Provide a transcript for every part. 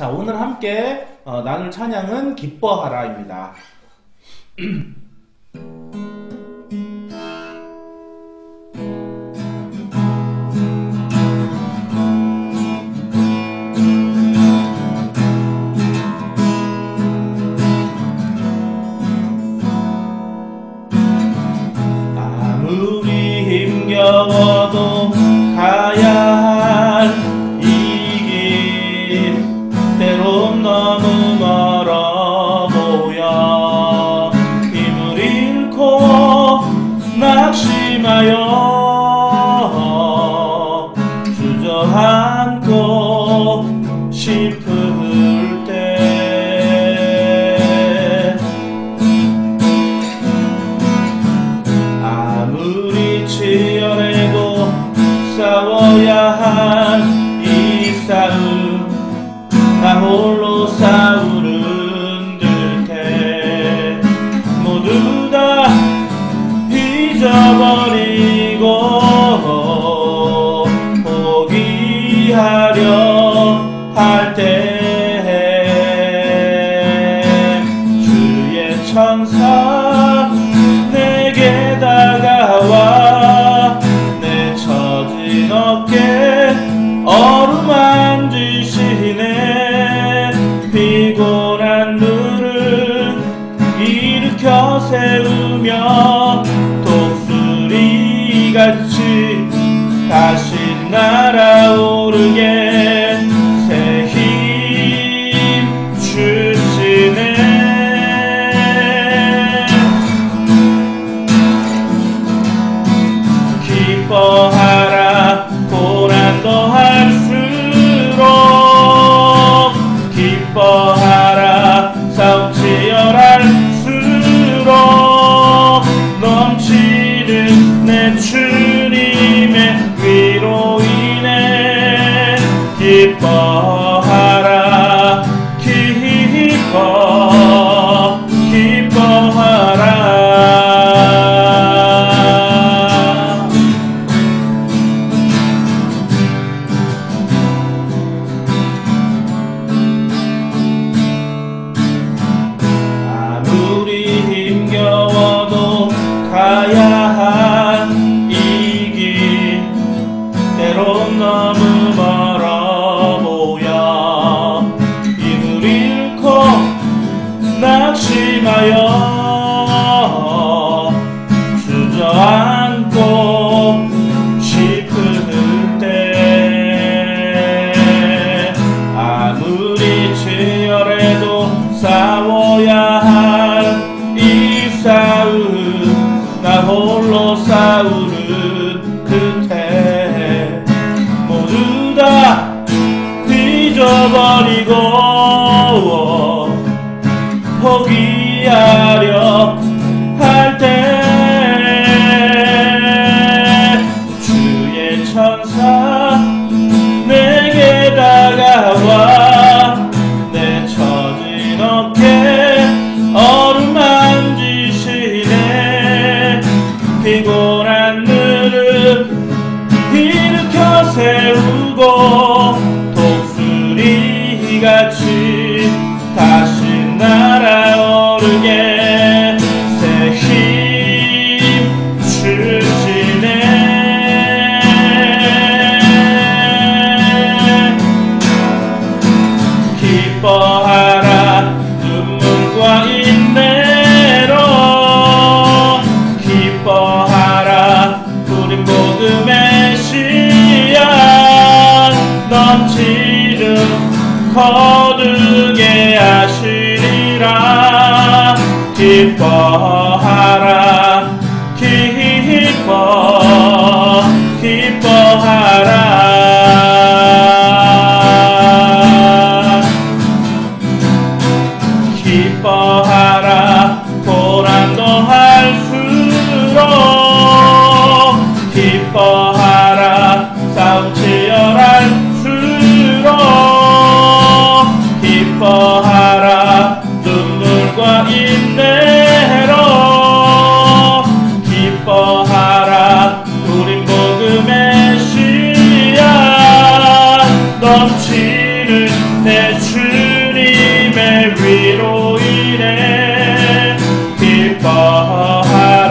자, 오늘 함께 나눌 찬양은 기뻐하라입니다. 아무리 힘겨워도 가야 할 때론 너무 멀어 보여 힘을 잃고 낙심하여 주저앉고 싶을 때 아무리 치열해도 싸워야 할 이 싸움 나 홀로 싸우는 듯해 모두 다 잊어버리고 포기하려 할 때 주의 천사 내게 다가와 내 처진 어깨 어루만지시네 피곤한 눈을 일으켜 세우며 독수리같이 다시 날아오르게 새 힘 주시네 기뻐하라 고난 더할수록 기뻐하라 싸움 치열할수록 넘치는 내 주님의 위로 인해 기뻐하라 기뻐하라 힘겨워도 가야 할 이 길 때론 너무 멀어 보여 힘을 잃고 낙심하여 주저앉고 싶을 때 아무리 치열해도 싸워야 할 이 싸움 나 홀로 싸우는 듯해 모두 다 잊어버리고 포기하려 할 때 주의 천사 내게 다가와 내 처진 어깨 어루만지시네 피곤한 눈을 일으켜 세우고 독수리같이 다시 날아오르게 새 힘 주시네 기뻐하라 눈물과 인내로 기뻐하라 우린 복음의 씨앗 넘치는 거두게 하시리라 기뻐하라 기뻐하라 고난 더할수록 기뻐하라 싸움 치열할수록 기뻐하라 눈물과 인내로 주님의 위로 인해 기뻐하라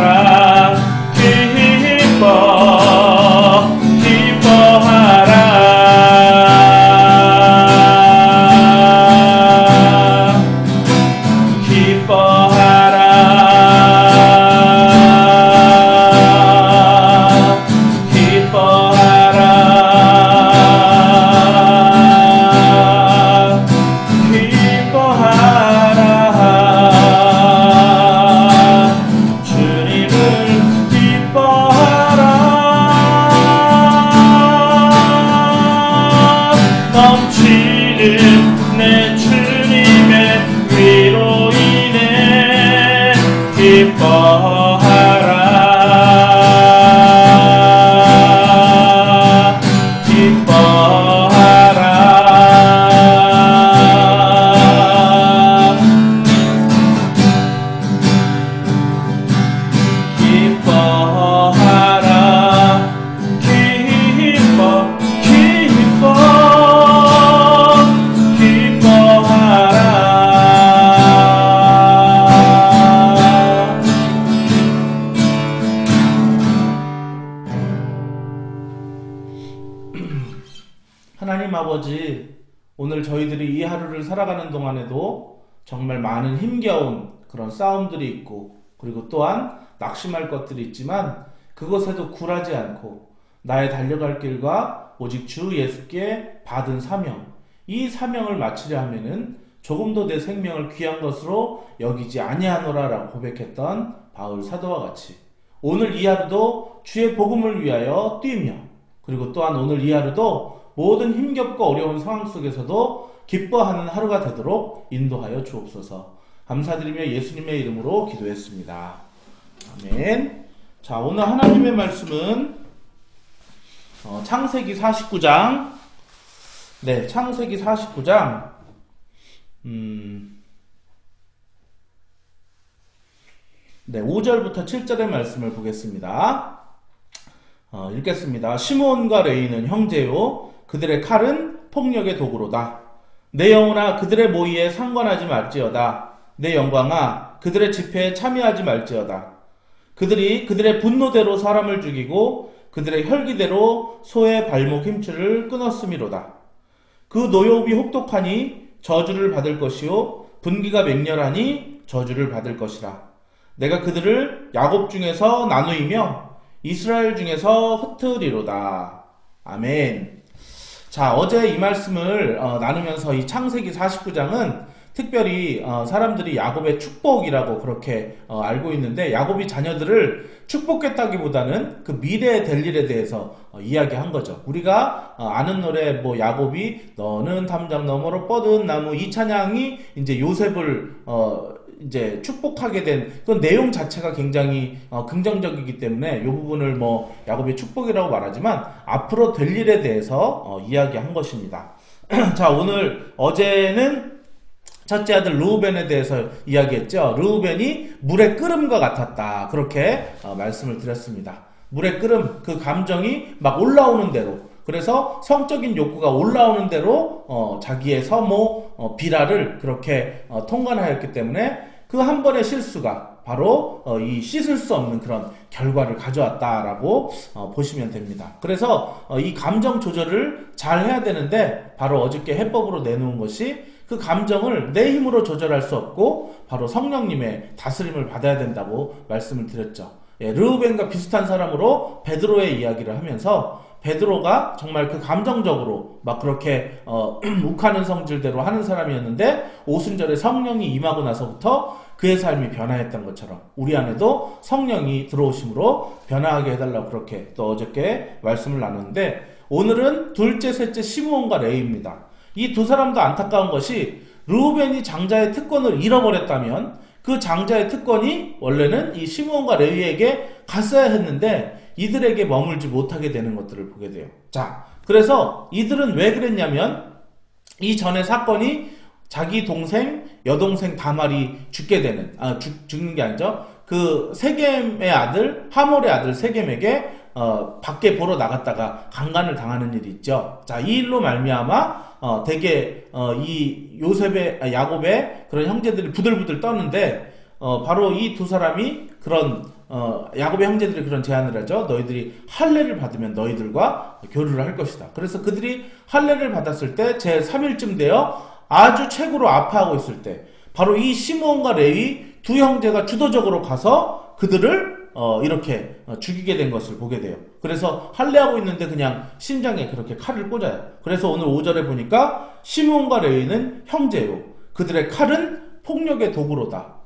내 주님의 위로 인해 기뻐하라 하나님 아버지, 오늘 저희들이 이 하루를 살아가는 동안에도 정말 많은 힘겨운 그런 싸움들이 있고, 그리고 또한 낙심할 것들이 있지만 그것에도 굴하지 않고 나의 달려갈 길과 오직 주 예수께 받은 사명, 이 사명을 마치려 하면은 조금도 내 생명을 귀한 것으로 여기지 아니하노라 라고 고백했던 바울 사도와 같이 오늘 이 하루도 주의 복음을 위하여 뛰며, 그리고 또한 오늘 이 하루도 모든 힘겹고 어려운 상황 속에서도 기뻐하는 하루가 되도록 인도하여 주옵소서. 감사드리며 예수님의 이름으로 기도했습니다. 아멘. 자, 오늘 하나님의 말씀은 창세기 49장. 네, 창세기 49장. 네, 5절부터 7절의 말씀을 보겠습니다. 읽겠습니다. 시므온과 레위는 형제요, 그들의 칼은 폭력의 도구로다. 내 영혼아, 그들의 모의에 상관하지 말지어다. 내 영광아, 그들의 집회에 참여하지 말지어다. 그들이 그들의 분노대로 사람을 죽이고 그들의 혈기대로 소의 발목 힘줄을 끊었음이로다. 그 노여움이 혹독하니 저주를 받을 것이요, 분기가 맹렬하니 저주를 받을 것이라. 내가 그들을 야곱 중에서 나누이며 이스라엘 중에서 흩으리로다. 아멘. 자, 어제 이 말씀을 나누면서 이 창세기 49장은 특별히 사람들이 야곱의 축복이라고 그렇게 알고 있는데, 야곱이 자녀들을 축복했다기보다는 그 미래에 될 일에 대해서 이야기한 거죠. 우리가 아는 노래, 뭐 야곱이 너는 담장 너머로 뻗은 나무, 이 찬양이 이제 요셉을 이제 축복하게 된 그 내용 자체가 굉장히 긍정적이기 때문에 이 부분을 뭐 야곱의 축복이라고 말하지만 앞으로 될 일에 대해서 이야기한 것입니다. 자, 오늘 어제는 첫째 아들 르우벤에 대해서 이야기했죠. 르우벤이 물의 끓음과 같았다, 그렇게 말씀을 드렸습니다. 물의 끓음, 그 감정이 막 올라오는 대로, 그래서 성적인 욕구가 올라오는 대로 자기의 서모 비라를 그렇게 통관하였기 때문에 그 한 번의 실수가 바로 이 씻을 수 없는 그런 결과를 가져왔다라고 보시면 됩니다. 그래서 이 감정 조절을 잘 해야 되는데, 바로 어저께 해법으로 내놓은 것이 그 감정을 내 힘으로 조절할 수 없고 바로 성령님의 다스림을 받아야 된다고 말씀을 드렸죠. 예, 르우벤과 비슷한 사람으로 베드로의 이야기를 하면서, 베드로가 정말 그 감정적으로 막 그렇게 욱하는 성질대로 하는 사람이었는데, 오순절에 성령이 임하고 나서부터 그의 삶이 변화했던 것처럼 우리 안에도 성령이 들어오심으로 변화하게 해달라고 그렇게 또 어저께 말씀을 나눴는데, 오늘은 둘째, 셋째 시므온과 레위입니다. 이 두 사람도 안타까운 것이, 르우벤이 장자의 특권을 잃어버렸다면 그 장자의 특권이 원래는 이 시므온과 레위에게 갔어야 했는데 이들에게 머물지 못하게 되는 것들을 보게 돼요. 자, 그래서 이들은 왜 그랬냐면, 이 전에 사건이 자기 동생, 여동생 다말이 죽게 되는, 죽는 게 아니죠. 그 세겜의 아들, 하몰의 아들 세겜에게 밖에 보러 나갔다가 강간을 당하는 일이 있죠. 자, 이 일로 말미암아 되게 이 야곱의 그런 형제들이 부들부들 떠는데 바로 이 두 사람이 그런 야곱의 형제들이 그런 제안을 하죠. 너희들이 할례를 받으면 너희들과 교류를 할 것이다. 그래서 그들이 할례를 받았을 때 제 3일쯤 되어 아주 최고로 아파하고 있을 때 바로 이 시므온과 레위 두 형제가 주도적으로 가서 그들을 이렇게 죽이게 된 것을 보게 돼요. 그래서 할례하고 있는데 그냥 심장에 그렇게 칼을 꽂아요. 그래서 오늘 5절에 보니까 시므온과 레위는 형제요 그들의 칼은 폭력의 도구로다.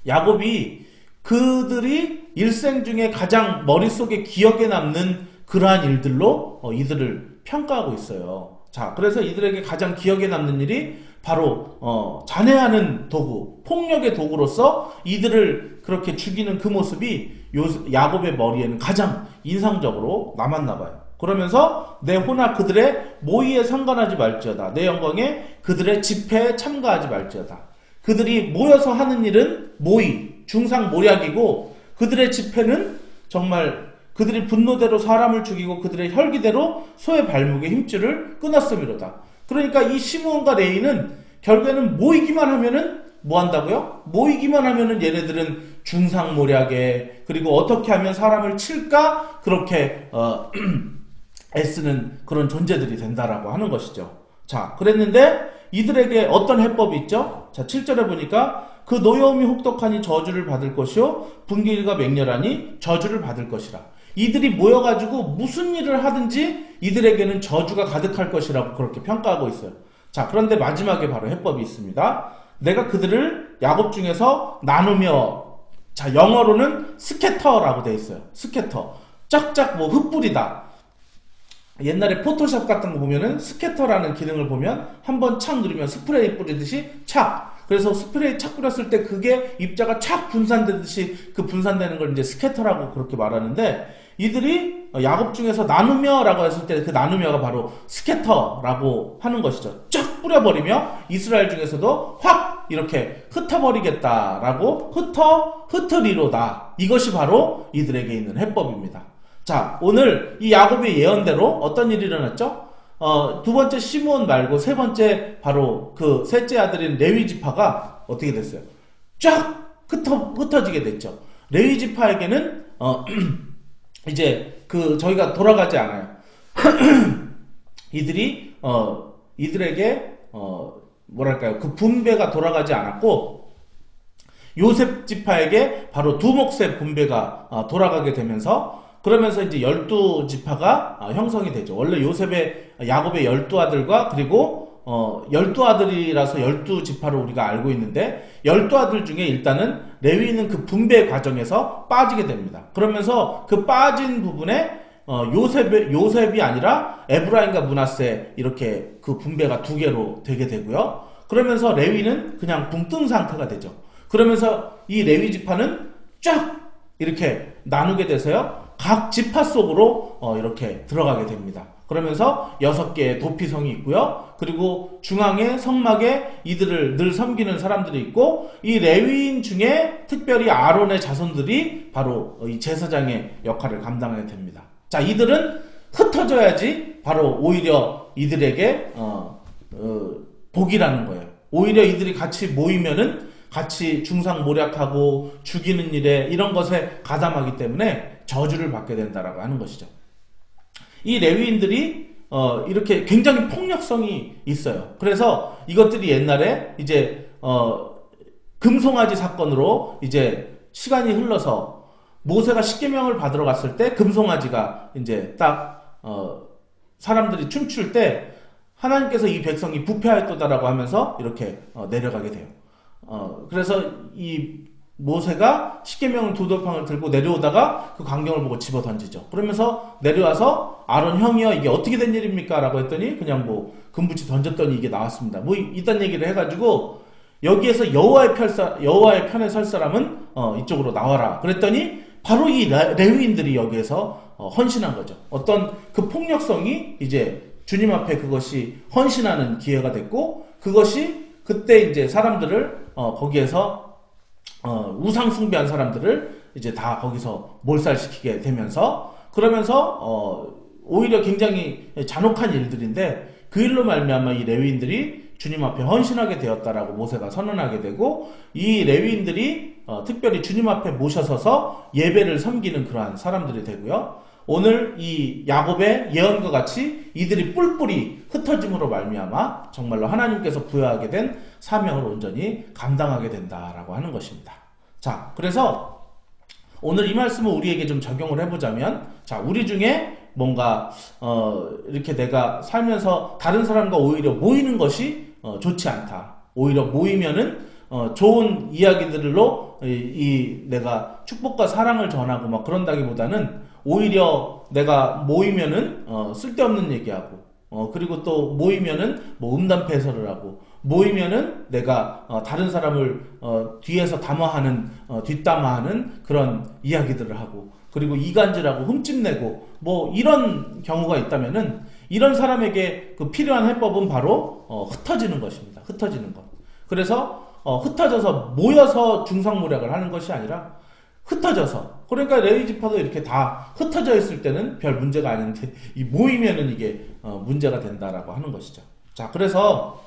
야곱이 그들이 일생 중에 가장 머릿속에 기억에 남는 그러한 일들로 이들을 평가하고 있어요. 자, 그래서 이들에게 가장 기억에 남는 일이 바로 잔해하는 도구, 폭력의 도구로서 이들을 그렇게 죽이는 그 모습이 야곱의 머리에는 가장 인상적으로 남았나 봐요. 그러면서 내 호나 그들의 모의에 상관하지 말지어다. 내 영광에 그들의 집회에 참가하지 말지어다. 그들이 모여서 하는 일은 모의, 중상모략이고 그들의 집회는 정말 그들이 분노대로 사람을 죽이고 그들의 혈기대로 소의 발목에 힘줄을 끊었음이로다. 그러니까 이 시므온과 레위는 결국에는 모이기만 하면은 뭐 한다고요? 모이기만 하면은 얘네들은 중상모략에 그리고 어떻게 하면 사람을 칠까 그렇게 애쓰는 그런 존재들이 된다라고 하는 것이죠. 자, 그랬는데 이들에게 어떤 해법이 있죠? 자, 7절에 보니까 그 노여움이 혹독하니 저주를 받을 것이요 분기가 맹렬하니 저주를 받을 것이라. 이들이 모여가지고 무슨 일을 하든지 이들에게는 저주가 가득할 것이라고 그렇게 평가하고 있어요. 자, 그런데 마지막에 바로 해법이 있습니다. 내가 그들을 야곱 중에서 나누며, 자, 영어로는 스캐터라고 되어 있어요. 스캐터. 쫙쫙 뭐 흩뿌리다. 옛날에 포토샵 같은 거 보면은 스캐터라는 기능을 보면 한번 착 누르면 스프레이 뿌리듯이 착. 그래서 스프레이 착 뿌렸을 때 그게 입자가 착 분산되듯이 그 분산되는 걸 이제 스캐터라고 그렇게 말하는데 이들이 야곱 중에서 나누며 라고 했을 때 그 나누며가 바로 스캐터라고 하는 것이죠. 쫙 뿌려버리며 이스라엘 중에서도 확 이렇게 흩어버리겠다라고 흩으리로다. 이것이 바로 이들에게 있는 해법입니다. 자, 오늘 이 야곱의 예언대로 어떤 일이 일어났죠? 두 번째 시므온 말고 세 번째 바로 그 셋째 아들인 레위 지파가 어떻게 됐어요? 쫙 흩어지게 됐죠. 레위 지파에게는 이제 그 저희가 돌아가지 않아요. 이들에게 뭐랄까요? 그 분배가 돌아가지 않았고 요셉 지파에게 바로 두목세 분배가 돌아가게 되면서 그러면서 이제 12지파가 형성이 되죠. 원래 야곱의 12아들과 그리고 12아들이라서 12지파로 우리가 알고 있는데 12아들 중에 일단은 레위는 그 분배 과정에서 빠지게 됩니다. 그러면서 그 빠진 부분에 요셉이 아니라 에브라임과 므낫세 이렇게 그 분배가 두 개로 되게 되고요. 그러면서 레위는 그냥 붕 뜬 상태가 되죠. 그러면서 이 레위 지파는 쫙 이렇게 나누게 돼서요. 각 지파 속으로 이렇게 들어가게 됩니다. 그러면서 6개의 도피성이 있고요. 그리고 중앙에 성막에 이들을 늘 섬기는 사람들이 있고 이 레위인 중에 특별히 아론의 자손들이 바로 이 제사장의 역할을 감당하게 됩니다. 자, 이들은 흩어져야지 바로 오히려 이들에게 복이라는 거예요. 오히려 이들이 같이 모이면은 같이 중상모략하고 죽이는 일에 이런 것에 가담하기 때문에 저주를 받게 된다라고 하는 것이죠. 이 레위인들이 이렇게 굉장히 폭력성이 있어요. 그래서 이것들이 옛날에 이제 금송아지 사건으로 이제 시간이 흘러서 모세가 십계명을 받으러 갔을 때 금송아지가 이제 딱 사람들이 춤출 때 하나님께서 이 백성이 부패하였도다라고 하면서 이렇게 내려가게 돼요. 그래서 이 모세가 십계명을 두 돌팡을 들고 내려오다가 그 광경을 보고 집어 던지죠. 그러면서 내려와서 아론 형이여 이게 어떻게 된 일입니까? 라고 했더니 그냥 뭐 금붙이 던졌더니 이게 나왔습니다. 뭐 이딴 얘기를 해가지고 여기에서 여호와의 편에 설 사람은 이쪽으로 나와라. 그랬더니 바로 이 레위인들이 여기에서 헌신한 거죠. 어떤 그 폭력성이 이제 주님 앞에 그것이 헌신하는 기회가 됐고 그것이 그때 이제 사람들을 거기에서 우상 숭배한 사람들을 이제 다 거기서 몰살시키게 되면서 그러면서 오히려 굉장히 잔혹한 일들인데 그 일로 말미암아 이 레위인들이 주님 앞에 헌신하게 되었다라고 모세가 선언하게 되고, 이 레위인들이 특별히 주님 앞에 모셔서서 예배를 섬기는 그러한 사람들이 되고요. 오늘 이 야곱의 예언과 같이 이들이 뿔뿔이 흩어짐으로 말미암아 정말로 하나님께서 부여하게 된 사명을 온전히 감당하게 된다라고 하는 것입니다. 자, 그래서 오늘 이 말씀을 우리에게 좀 적용을 해보자면, 자, 우리 중에 뭔가 이렇게 내가 살면서 다른 사람과 오히려 모이는 것이 좋지 않다. 오히려 모이면은 좋은 이야기들로 내가 축복과 사랑을 전하고 막 그런다기보다는 오히려 내가 모이면은 쓸데없는 얘기하고, 그리고 또 모이면은 뭐 음담패설을 하고, 모이면은 내가 다른 사람을 뒤에서 담화하는 뒷담화하는 그런 이야기들을 하고, 그리고 이간질하고 흠집내고 뭐 이런 경우가 있다면은 이런 사람에게 그 필요한 해법은 바로 흩어지는 것입니다. 흩어지는 것. 그래서 흩어져서 모여서 중상모략을 하는 것이 아니라 흩어져서, 그러니까 레위지파도 이렇게 다 흩어져 있을 때는 별 문제가 아닌데 이 모이면은 이게 문제가 된다라고 하는 것이죠. 자, 그래서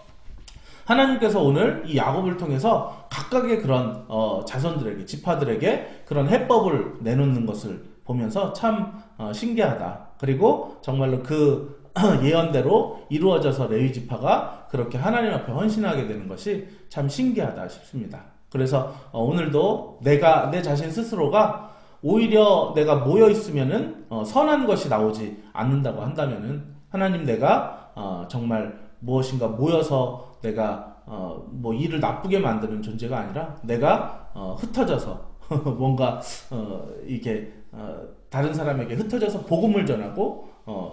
하나님께서 오늘 이 야곱을 통해서 각각의 그런 자손들에게, 지파들에게 그런 해법을 내놓는 것을 보면서 참 신기하다. 그리고 정말로 그 예언대로 이루어져서 레위지파가 그렇게 하나님 앞에 헌신하게 되는 것이 참 신기하다 싶습니다. 그래서 오늘도 내 자신 스스로가 오히려 내가 모여 있으면은 선한 것이 나오지 않는다고 한다면은, 하나님, 내가 정말 무엇인가 모여서 내가 뭐 일을 나쁘게 만드는 존재가 아니라 내가 흩어져서 뭔가 이게 다른 사람에게 흩어져서 복음을 전하고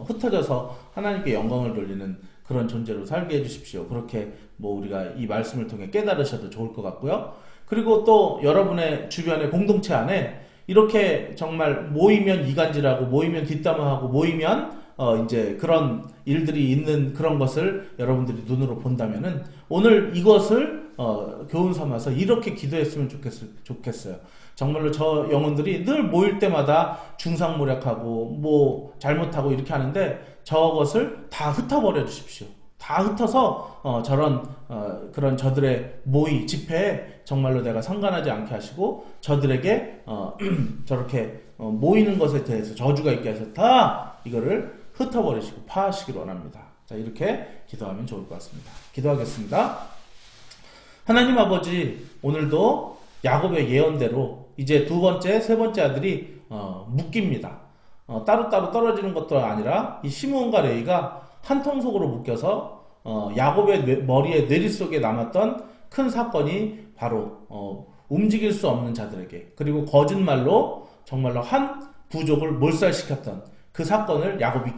흩어져서 하나님께 영광을 돌리는 그런 존재로 살게 해주십시오. 그렇게 뭐 우리가 이 말씀을 통해 깨달으셔도 좋을 것 같고요. 그리고 또 여러분의 주변의 공동체 안에 이렇게 정말 모이면 이간질하고 모이면 뒷담화하고 모이면 이제 그런 일들이 있는 그런 것을 여러분들이 눈으로 본다면은 오늘 이것을 교훈 삼아서 이렇게 기도했으면 좋겠어요. 정말로 저 영혼들이 늘 모일 때마다 중상모략하고 뭐 잘못하고 이렇게 하는데 저것을 다 흩어버려 주십시오. 다 흩어서 저런 그런 저들의 집회에 정말로 내가 상관하지 않게 하시고 저들에게 저렇게 모이는 것에 대해서 저주가 있게 하셨다. 이거를 흩어버리시고 파하시길 원합니다. 자, 이렇게 기도하면 좋을 것 같습니다. 기도하겠습니다. 하나님 아버지, 오늘도 야곱의 예언대로 이제 두 번째, 세 번째 아들이 묶입니다. 따로따로 떨어지는 것도 아니라 이 시므온과 레위가 한 통속으로 묶여서 야곱의 머리에 뇌리 속에 남았던 큰 사건이 바로 움직일 수 없는 자들에게, 그리고 거짓말로 정말로 한 부족을 몰살시켰던 그 사건을 야곱이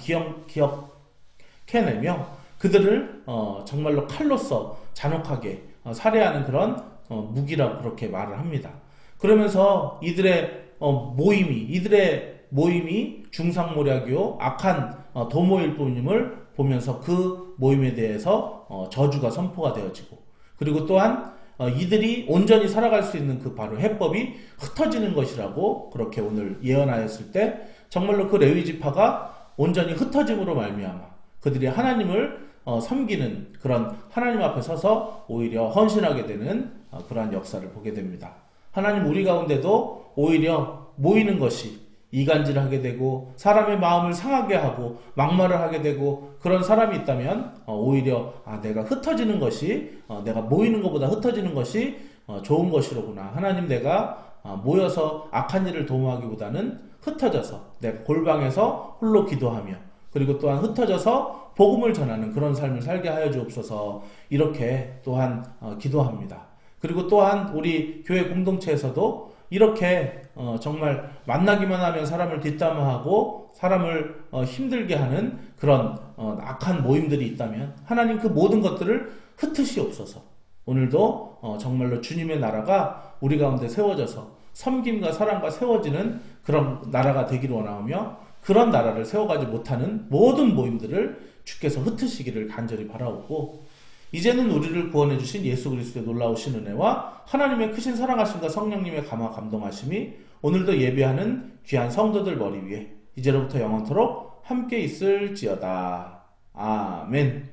기억해내며 그들을 정말로 칼로서 잔혹하게 살해하는 그런 무기라고 그렇게 말을 합니다. 그러면서 이들의 모임이 중상모략이요 악한 도모일 뿐임을 보면서 그 모임에 대해서 저주가 선포가 되어지고, 그리고 또한 이들이 온전히 살아갈 수 있는 그 바로 해법이 흩어지는 것이라고 그렇게 오늘 예언하였을 때 정말로 그 레위지파가 온전히 흩어짐으로 말미암아 그들이 하나님을 섬기는 그런 하나님 앞에 서서 오히려 헌신하게 되는 그러한 역사를 보게 됩니다. 하나님, 우리 가운데도 오히려 모이는 것이 이간질하게 되고 사람의 마음을 상하게 하고 막말을 하게 되고 그런 사람이 있다면 오히려 내가 흩어지는 것이 내가 모이는 것보다 흩어지는 것이 좋은 것이로구나. 하나님, 내가 모여서 악한 일을 도모하기보다는 흩어져서 내가 골방에서 홀로 기도하며 그리고 또한 흩어져서 복음을 전하는 그런 삶을 살게 하여 주옵소서. 이렇게 또한 기도합니다. 그리고 또한 우리 교회 공동체에서도 이렇게 정말 만나기만 하면 사람을 뒷담화하고 사람을 힘들게 하는 그런 악한 모임들이 있다면 하나님, 그 모든 것들을 흩으시옵소서. 오늘도 정말로 주님의 나라가 우리 가운데 세워져서 섬김과 사랑과 세워지는 그런 나라가 되기를 원하며, 그런 나라를 세워가지 못하는 모든 모임들을 주께서 흩으시기를 간절히 바라옵고, 이제는 우리를 구원해 주신 예수 그리스도의 놀라우신 은혜와 하나님의 크신 사랑하심과 성령님의 감화 감동하심이 오늘도 예배하는 귀한 성도들 머리 위에 이제로부터 영원토록 함께 있을지어다. 아멘.